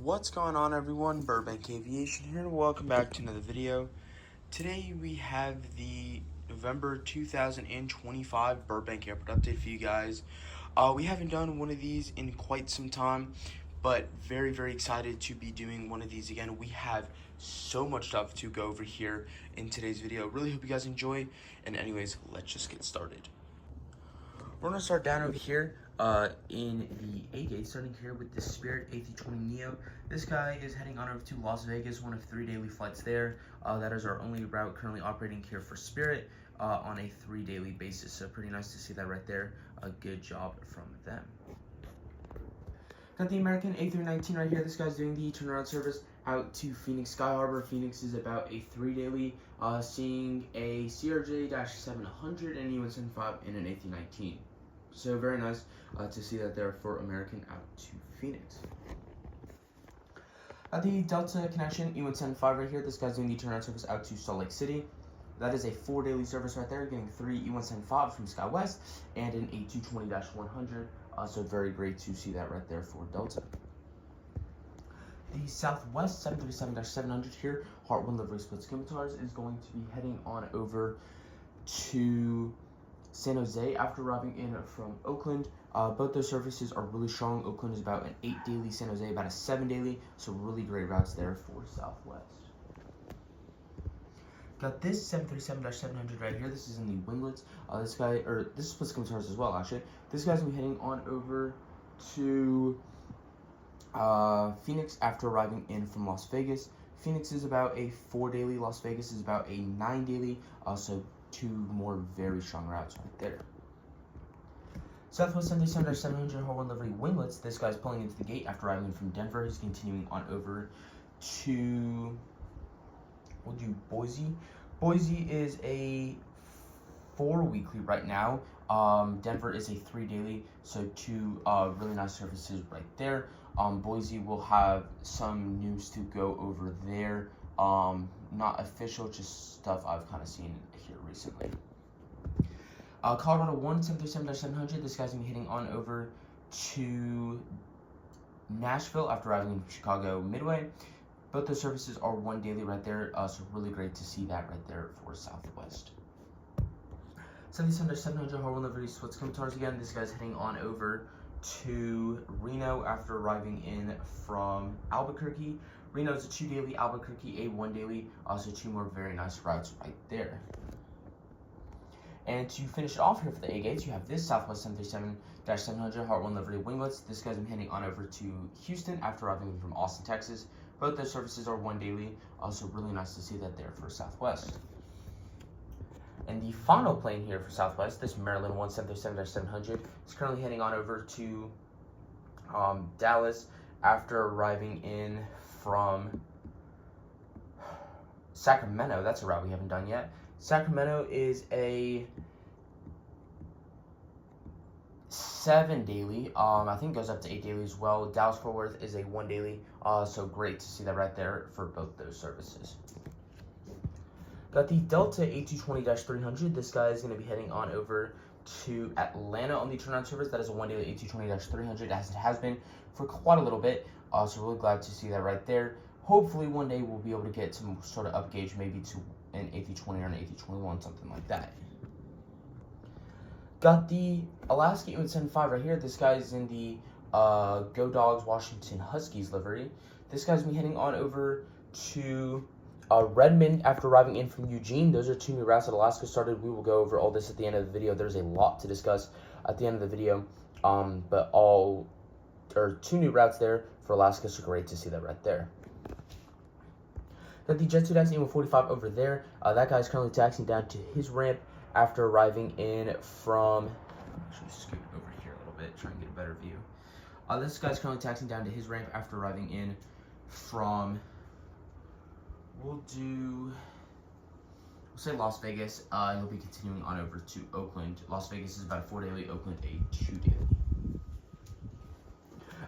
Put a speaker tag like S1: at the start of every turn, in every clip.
S1: What's going on, everyone? Burbank Aviation here, and welcome back to another video. Today we have the November 2025 Burbank Airport update for you guys. We haven't done one of these in quite some time, but very excited to be doing one of these again. We have so much stuff to go over here in today's video. Really hope you guys enjoy, and anyways, let's just get started. We're gonna start down over here in the A gate, starting here with the Spirit A320neo. This guy is heading on over to Las Vegas, one of 3 daily flights there. That is our only route currently operating here for Spirit on a 3 daily basis. So pretty nice to see that right there. A good job from them. Got the American A319 right here. This guy's doing the turnaround service out to Phoenix Sky Harbor. Phoenix is about a 3 daily, seeing a CRJ-700 and E175 in an A319. So very nice to see that there for American out to Phoenix. At the Delta connection, E175 right here. This guy's doing the turnaround service out to Salt Lake City. That is a 4 daily service right there, getting 3 E175 from SkyWest and an A220-100. So very great to see that right there for Delta. The Southwest 737-700 here, Heart 1 livery split scimitars, is going to be heading on over to San Jose after arriving in from Oakland. Both those services are really strong. Oakland is about an 8 daily, San Jose about a 7 daily, so really great routes there for Southwest. Got this 737-700 right here. This is in the winglets. This is split scimitars as well, actually. This guy's gonna be heading on over to Phoenix after arriving in from Las Vegas. Phoenix is about a 4 daily. Las Vegas is about a 9 daily. So 2 more very strong routes right there. Southwest 737-700 Heart 1 livery winglets. This guy's pulling into the gate after arriving from Denver. He's continuing on over to Boise. Boise is a 4 weekly right now. Denver is a 3 daily, so 2 really nice services right there. Boise will have some news to go over there. Not official, just stuff I've kind of seen here recently. Colorado 1 737-700. This guy's gonna be heading on over to Nashville after arriving in Chicago Midway. Both those services are 1 daily right there, so really great to see that right there for Southwest. 737-700 Heart 1 livery split scimitars again. This guy's heading on over to Reno after arriving in from Albuquerque. Reno is a 2 daily, Albuquerque a 1 daily, so 2 more very nice routes right there. And to finish it off here for the A gates, you have this Southwest 737-700 Heart 1 livery winglets. This guy's been heading on over to Houston after arriving in from Austin, Texas. Both those services are 1 daily, so really nice to see that there for Southwest. And the final plane here for Southwest, this Maryland 1 737-700, is currently heading on over to Dallas after arriving in from Sacramento. That's a route we haven't done yet. Sacramento is a 7 daily. I think goes up to 8 daily as well. Dallas-Fort Worth is a 1 daily. So great to see that right there for both those services. Got the Delta A220-300. This guy is going to be heading on over to Atlanta on the turnaround service. That is a 1 daily A220-300, as it has been for quite a little bit. So really glad to see that right there. Hopefully one day we'll be able to get some sort of upgauge, maybe to an A320 or an A321, something like that. Got the Alaska E175 right here. This guy is in the Go Dogs Washington Huskies livery. This guy's been heading on over to Redmond after arriving in from Eugene. Those are 2 new routes that Alaska started. We will go over all this at the end of the video. There's a lot to discuss at the end of the video, but 2 new routes there for Alaska, so great to see that right there. Got the Jet 2 E145 over there. That guy's currently taxiing down to his ramp after arriving in from, actually scoot over here a little bit, try and get a better view. This guy's currently taxiing down to his ramp after arriving in from, we'll say Las Vegas. He'll be continuing on over to Oakland. Las Vegas is about a 4 daily, Oakland a 2 daily.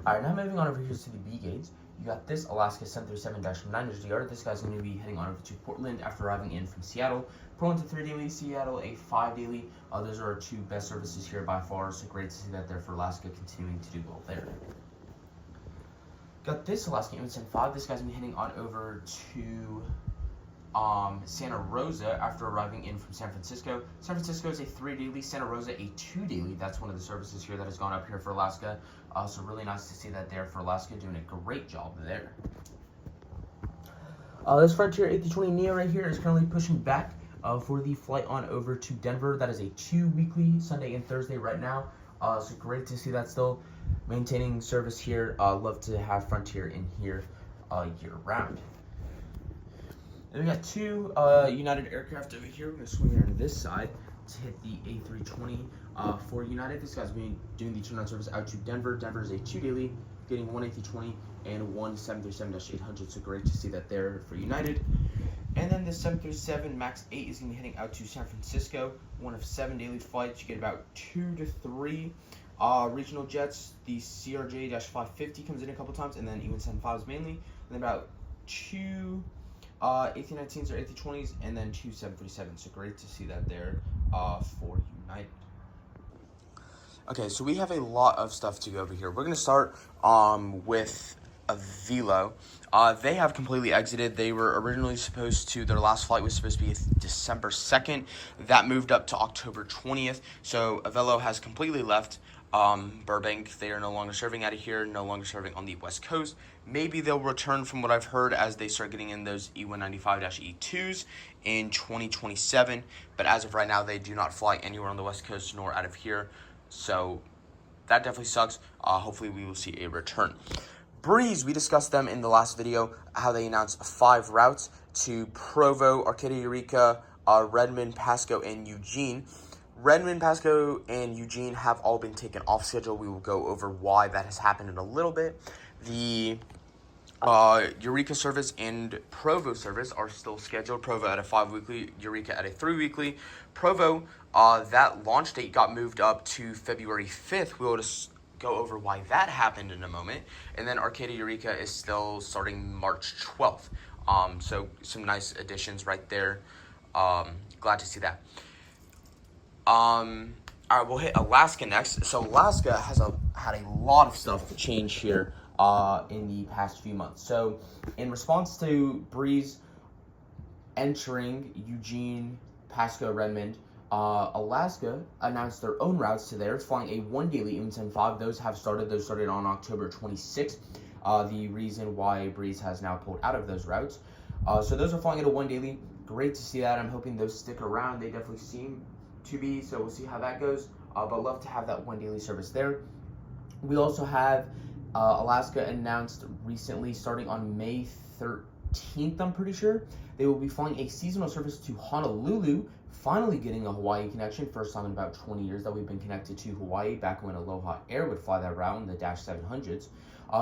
S1: Alright, now moving on over here to the B gates. You got this Alaska 737-900DR. This guy's going to be heading on over to Portland after arriving in from Seattle. Portland to 3 daily, Seattle a 5 daily. Those are our 2 best services here by far, so great to see that there for Alaska continuing to do well there. got this Alaska Airlines 5. This guy's gonna be heading on over to Santa Rosa after arriving in from San Francisco. San Francisco is a 3 daily, Santa Rosa a 2 daily. That's one of the services here that has gone up here for Alaska. So really nice to see that there for Alaska, doing a great job there. This Frontier A320neo right here is currently pushing back for the flight on over to Denver. That is a 2 weekly, Sunday and Thursday right now. So great to see that still maintaining service here. Love to have Frontier in here year round. And we got 2 United aircraft over here. We're going to swing around to this side to hit the A320 for United. This guy's been doing the turnaround service out to Denver. Denver is a 2 daily, getting 1 A320 and 1 737-800. So great to see that there for United. And then the 737 MAX 8 is going to be heading out to San Francisco. One of 7 daily flights. You get about 2 to 3 regional jets. The CRJ-550 comes in a couple times, and then E175s mainly. And then about 2 A319s or A320s, and then 2 737s. So great to see that there for United. Okay, so we have a lot of stuff to go over here. We're going to start with a Velo. They have completely exited. They were originally supposed to, their last flight was supposed to be December 2nd. That moved up to October 20th. So Avelo has completely left Burbank. They are no longer serving out of here, no longer serving on the West Coast. Maybe they'll return from what I've heard as they start getting in those E195-E2s in 2027. But as of right now, they do not fly anywhere on the West Coast nor out of here. So that definitely sucks. Hopefully we will see a return. Breeze, we discussed them in the last video, how they announced 5 routes to Provo, Arcadia, Eureka, Redmond, Pasco, and Eugene. Redmond, Pasco, and Eugene have all been taken off schedule. We will go over why that has happened in a little bit. The Eureka service and Provo service are still scheduled. Provo at a 5 weekly, Eureka at a 3 weekly. Provo, that launch date got moved up to February 5th. We will just go over why that happened in a moment. And then Arcadia Eureka is still starting March 12th. So some nice additions right there. Glad to see that. All right, we'll hit Alaska next. So Alaska has had a lot of stuff change here in the past few months. So in response to Breeze entering Eugene, Pasco, Redmond, Alaska announced their own routes to there, flying a 1 daily E175. Those started on October 26th. The reason why Breeze has now pulled out of those routes. So those are flying at a 1 daily. Great to see that. I'm hoping those stick around. They definitely seem to be, so we'll see how that goes. But love to have that 1 daily service there. We also have Alaska announced recently, starting on May 13th, I'm pretty sure, they will be flying a seasonal service to Honolulu, finally getting a Hawaii connection. First time in about 20 years that we've been connected to Hawaii, back when Aloha Air would fly that route in the Dash 700s.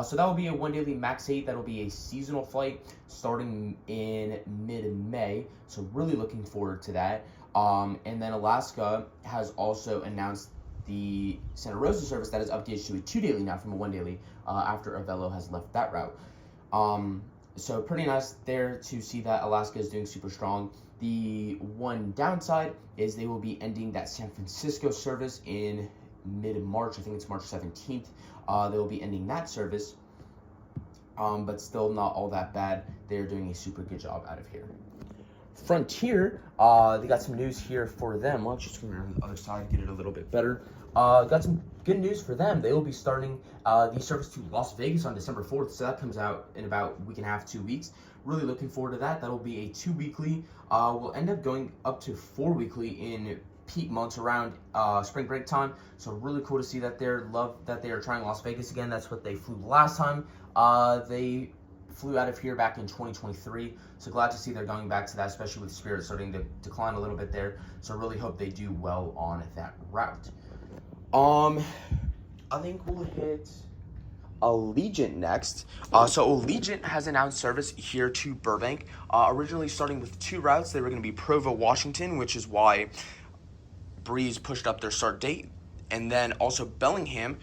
S1: So that will be a 1 daily MAX 8. That will be a seasonal flight starting in mid-May. So really looking forward to that. And then Alaska has also announced the Santa Rosa service that is updated to a 2 daily now from a 1 daily after Avelo has left that route. So pretty nice there to see that Alaska is doing super strong. The one downside is they will be ending that San Francisco service in mid-March. I think it's March 17th. They will be ending that service, but still not all that bad. They're doing a super good job out of here. Frontier, they got some news here for them. Why don't you swing around to the other side, get it a little bit better. Got some good news for them. They will be starting the service to Las Vegas on December 4th, so that comes out in about a week and a half, 2 weeks. Really looking forward to that. That'll be a 2 weekly. We'll end up going up to 4 weekly in peak months around spring break time. So really cool to see that there. Love that they are trying Las Vegas again. That's what they flew last time. They flew out of here back in 2023. So glad to see they're going back to that, especially with Spirit starting to decline a little bit there. So really hope they do well on that route. I think we'll hit Allegiant next. So Allegiant has announced service here to Burbank. Originally starting with 2 routes. They were going to be Provo, Washington, which is why Breeze pushed up their start date. And then also Bellingham,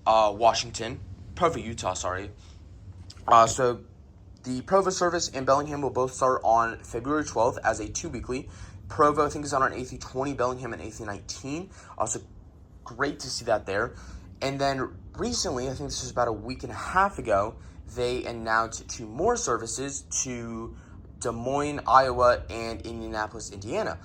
S1: Washington. Provo, Utah, sorry. So the Provo service and Bellingham will both start on February 12th as a 2 weekly. Provo, I think, is on an A320, Bellingham an A319. Also, great to see that there. And then recently, I think this was about a week and a half ago, they announced 2 more services to Des Moines, Iowa, and Indianapolis, Indiana.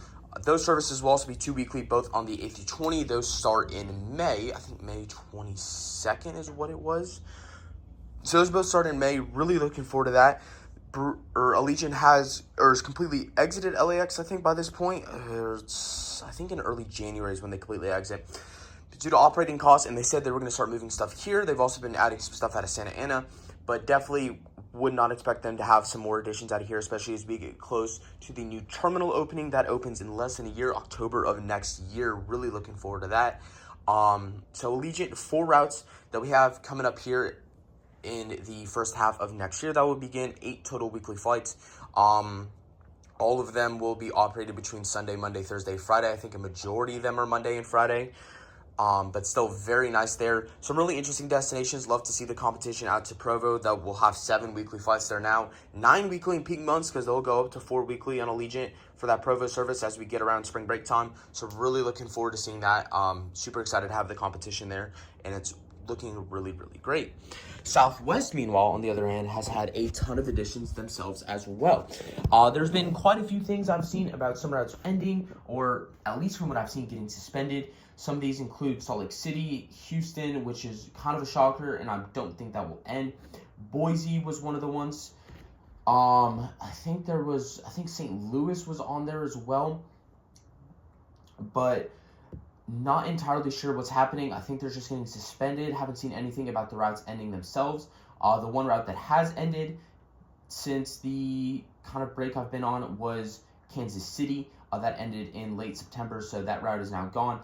S1: Those services will also be 2 weekly, both on the 8th to 20th. Those start in May. I think May 22nd is what it was. So those both start in May. Really looking forward to that. Allegiant has completely exited LAX, I think, by this point. I think in early January is when they completely exit. Due to operating costs, and they said they were going to start moving stuff here. They've also been adding some stuff out of Santa Ana, but definitely would not expect them to have some more additions out of here, especially as we get close to the new terminal opening. That opens in less than a year, October of next year. Really looking forward to that. So Allegiant, 4 routes that we have coming up here in the first half of next year. That will begin 8 total weekly flights. All of them will be operated between Sunday, Monday, Thursday, Friday. I think a majority of them are Monday and Friday. But still very nice there. Some really interesting destinations. Love to see the competition out to Provo that will have 7 weekly flights there now. 9 weekly in peak months, because they'll go up to 4 weekly on Allegiant for that Provo service as we get around spring break time. So really looking forward to seeing that. Super excited to have the competition there, and it's looking really, really great. Southwest, meanwhile, on the other hand, has had a ton of additions themselves as well. There's been quite a few things I've seen about some routes ending, or at least from what I've seen, getting suspended. Some of these include Salt Lake City, Houston, which is kind of a shocker, and I don't think that will end. Boise was one of the ones. I think St. Louis was on there as well, but not entirely sure what's happening. I think they're just getting suspended. Haven't seen anything about the routes ending themselves. The one route that has ended since the kind of break I've been on was Kansas City. That ended in late September, so that route is now gone.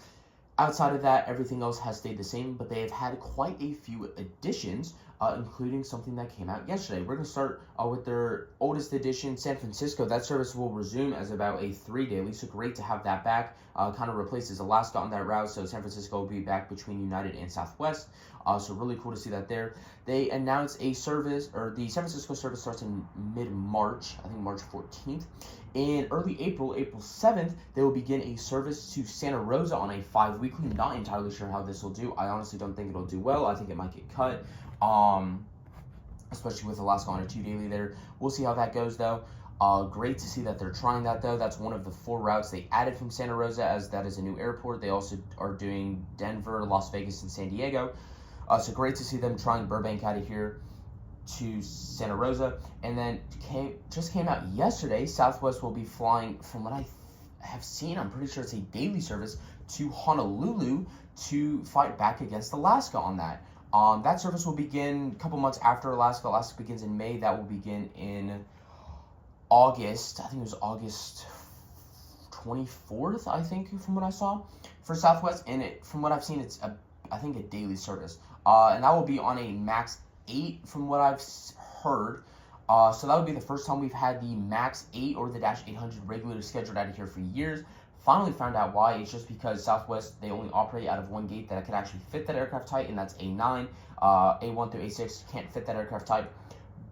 S1: Outside of that, everything else has stayed the same, but they have had quite a few additions, including something that came out yesterday. We're going to start with their oldest addition, San Francisco. That service will resume as about a 3 daily, so great to have that back. Kind of replaces Alaska on that route, so San Francisco will be back between United and Southwest. So really cool to see that there. They announced a service, or the San Francisco service starts in mid-March, I think March 14th. In early April, April 7th, they will begin a service to Santa Rosa on a 5 weekly. Not entirely sure how this will do. I honestly don't think it'll do well. I think it might get cut, especially with Alaska on a 2 daily there. We'll see how that goes, though. Great to see that they're trying that, though. That's one of the 4 routes they added from Santa Rosa, as that is a new airport. They also are doing Denver, Las Vegas, and San Diego. So great to see them trying Burbank out of here to Santa Rosa. And then just came out yesterday, Southwest will be flying, from what I have seen, I'm pretty sure it's a daily service, to Honolulu to fight back against Alaska on that. That service will begin a couple months after Alaska. Alaska begins in May. That will begin in August. I think it was August 24th, I think, from what I saw, for Southwest. And from what I've seen, it's I think a daily service. And that will be on a MAX 8 from what I've heard. So that would be the first time we've had the MAX 8 or the Dash 800 regularly scheduled out of here for years. Finally found out why. It's just because Southwest, they only operate out of one gate that could actually fit that aircraft type, and that's A9. A1 through A6 can't fit that aircraft type.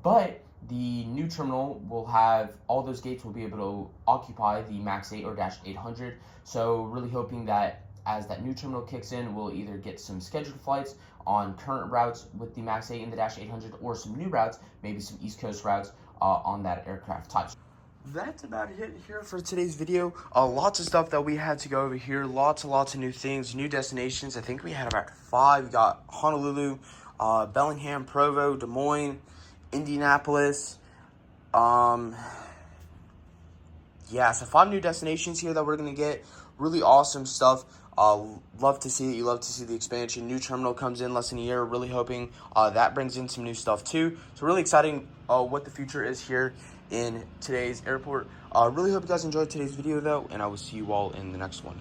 S1: But the new terminal will have, all those gates will be able to occupy the MAX 8 or Dash 800. So really hoping that as that new terminal kicks in, we'll either get some scheduled flights on current routes with the MAX 8 and the Dash 800, or some new routes, maybe some East Coast routes on that aircraft type. That's about it here for today's video. Lots of stuff that we had to go over here. Lots and lots of new things, new destinations. I think we had about 5. We got Honolulu, Bellingham, Provo, Des Moines, Indianapolis. Yeah, so 5 new destinations here that we're going to get. Really awesome stuff. Love to see it. You love to see the expansion. New terminal comes in less than a year. Really hoping that brings in some new stuff too. So really exciting what the future is here in today's airport. Really hope you guys enjoyed today's video though, and I will see you all in the next one.